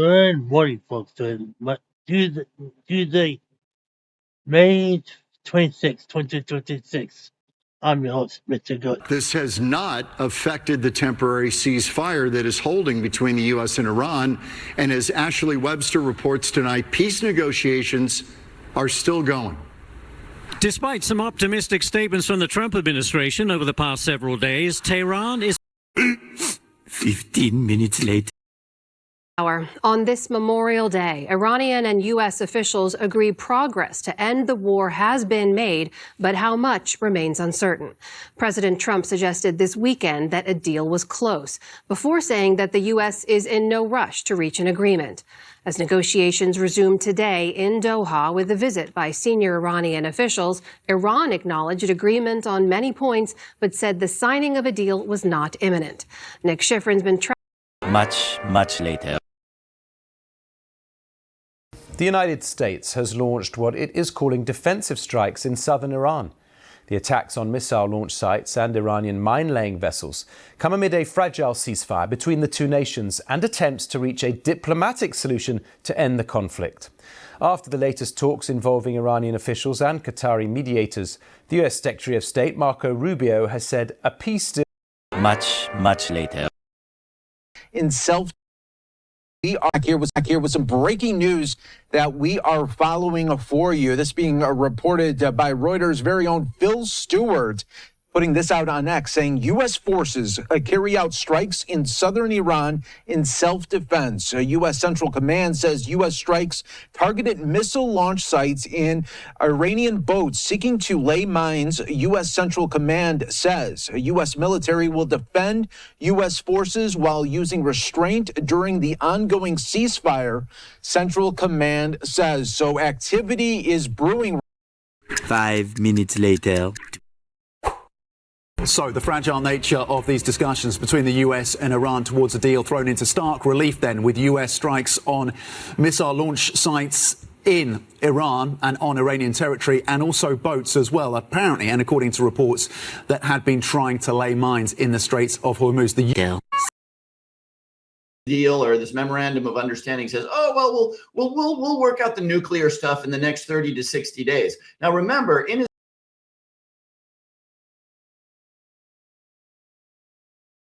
Good morning, folks. Tuesday, May 26, 2026. I'm your host, Mr. Good. This has not affected the temporary ceasefire that is holding between the U.S. and Iran. And as Ashley Webster reports tonight, peace negotiations are still going. Despite some optimistic statements from the Trump administration over the past several days, Tehran is 15 minutes later. On this Memorial Day, Iranian and U.S. officials agree progress to end the war has been made, but how much remains uncertain. President Trump suggested this weekend that a deal was close, before saying that the U.S. is in no rush to reach an agreement. As negotiations resume today in Doha with a visit by senior Iranian officials, Iran acknowledged agreement on many points, but said the signing of a deal was not imminent. Nick Schifrin's been Much later. The United States has launched what it is calling defensive strikes in southern Iran. The attacks on missile launch sites and Iranian mine-laying vessels come amid a fragile ceasefire between the two nations and attempts to reach a diplomatic solution to end the conflict. After the latest talks involving Iranian officials and Qatari mediators, the US Secretary of State Marco Rubio has said a peace deal. Much later. In we are here with some breaking news that we are following for you. This being reported by Reuters' very own Phil Stewart, putting this out on X, saying U.S. forces carry out strikes in southern Iran in self-defense. U.S. Central Command says U.S. strikes targeted missile launch sites in Iranian boats seeking to lay mines. U.S. Central Command says U.S. military will defend U.S. forces while using restraint during the ongoing ceasefire, Central Command says. So activity is brewing. 5 minutes later. So the fragile nature of these discussions between the US and Iran towards a deal thrown into stark relief then with US strikes on missile launch sites in Iran and on Iranian territory, and also boats as well, apparently, and according to reports, that had been trying to lay mines in the Straits of Hormuz. The deal or this memorandum of understanding says, oh, well, we'll work out the nuclear stuff in the next 30 to 60 days. Now, remember, in